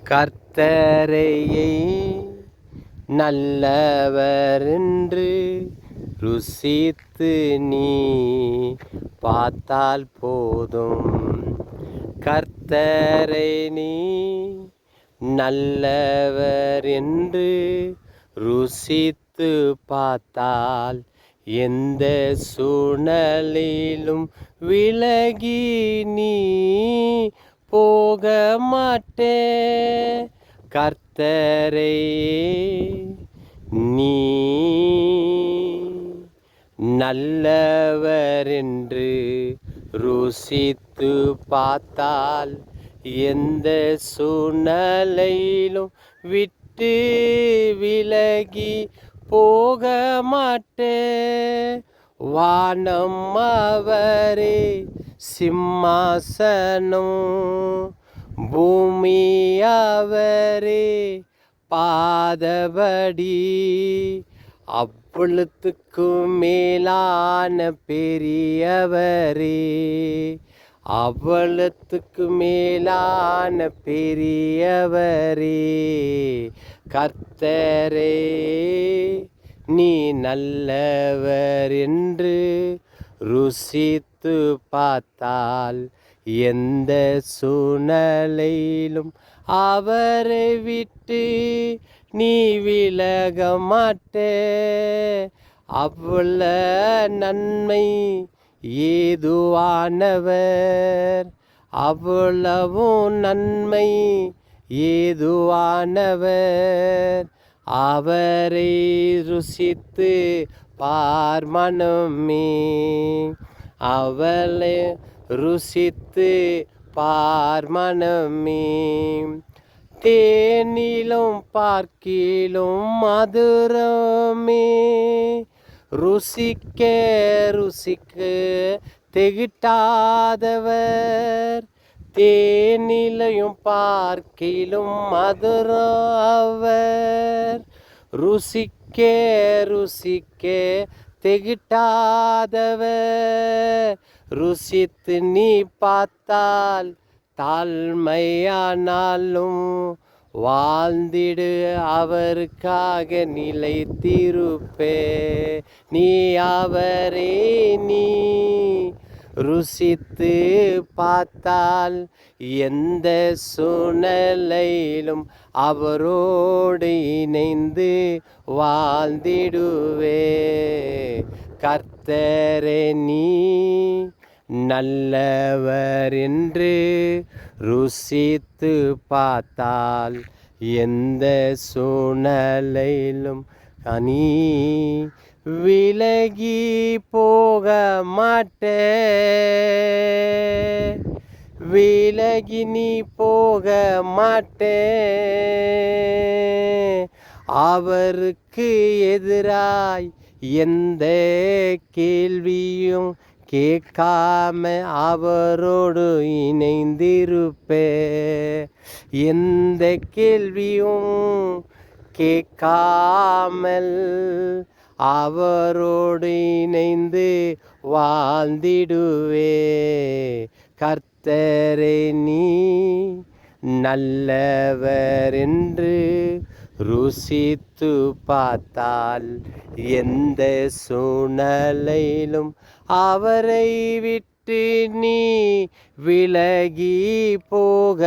கர்த்தரையே நல்லவரென்று ருசித்து நீ பார்த்தால் போதும். கர்த்தரை நீ நல்லவர் என்று ருசித்து பார்த்தால் எந்த சூழ்நிலையிலும் விலகி நீ போக மாட்டே. கர்த்தரை நீ நல்லவர் என்று ருசித்து பார்த்தால் எந்த சூழ்நிலையிலும் விட்டு விலகி போக மாட்டே. வானம் அவரே சிம்மாசனம், பூமி அவரே பாதபடி, அவ்வளத்துக்கு மேலான பெரியவரே, அவ்வளத்துக்கு மேலான பெரியவரே. கர்த்தரே நீ நல்லவர் என்று ருசித்து பார்த்தால் எந்த சூழ்நிலையிலும் அவரை விட்டு நீ விலக மாட்டே. அவ்வள நன்மை ஏதுவானவர், அவ்வளவும் நன்மை ஏதுவானவர். அவரை ருசித்து பார் மனமே, அவளை ருசித்து பார் மனமே. தேனிலும் பார்க்கிலும் மதுரமே, ருசிக்க ருசிக்க திகட்டாதவர். தேனிலையும் பார்க்கிலும் மதுரம் அவர், ருசிக்க ருசிக்க திகட்டாதவர். ருசித்து நீ பார்த்தால் தாழ்மையானாலும் வாழ்ந்திடு அவருக்காக நிலைத்திருப்பே. நீ அவரே நீ ருசித்து பார்த்தால் எந்த சூழ்நிலையிலும் அவரோடு இணைந்து வாழ்ந்திடுவே. கர்த்தரே நீ நல்லவர் என்று ருசித்து பார்த்தால் எந்த சூழ்நிலையிலும் நீ விலகி போக மாட்டே. விலகி நீ போக மாட்டே. அவருக்கு எதிராய் எந்த கேள்வியும் கேட்காம அவரோடு இணைந்திருப்பே. எந்த கேள்வியும் கேட்காமல் அவரோடு இணைந்து வாழ்ந்திடுவே. கர்த்தரே நீ நல்லவர் என்று ருசித்து பார்த்தால் எந்த சூழ்நிலையிலும் அவரை விட்டு நீ விலகி போக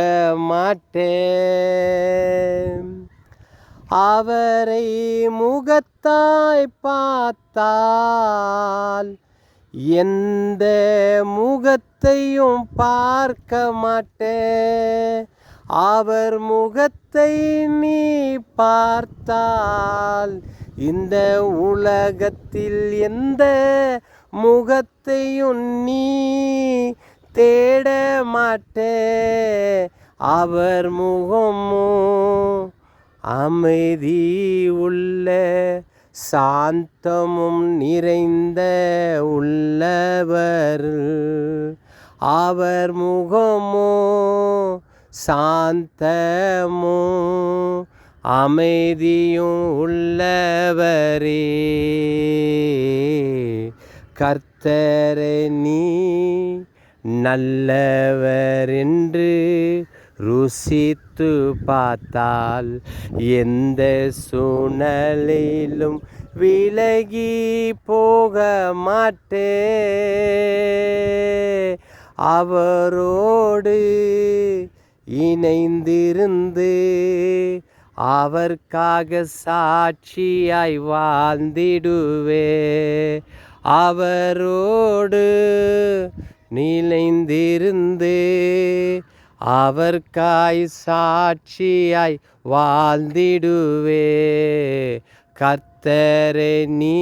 மாட்டே. அவரை முகத்தாய் பார்த்தால் எந்த முகத்தையும் பார்க்க மாட்டே. அவர் முகத்தை நீ பார்த்தால் இந்த உலகத்தில் எந்த முகத்தையும் நீ தேட மாட்டே. அவர் முகமோ அமைதி உள்ள சாந்தமும் நிறைந்த உள்ளவர். அவர் முகமோ சாந்தமோ அமைதியும் உள்ளவரே. கர்த்தரே நீ நல்லவர் என்று ருசித்து பார்த்தால் எந்த சூழ்நிலையிலும் விலகி போக மாட்டே. அவரோடு இணைந்திருந்து அவர்க்காக சாட்சியாய் வாழ்ந்திடுவே. அவரோடு நிலைந்திருந்து அவர்க்காய் சாட்சியாய் வாழ்ந்திடுவே. கர்த்தரை நீ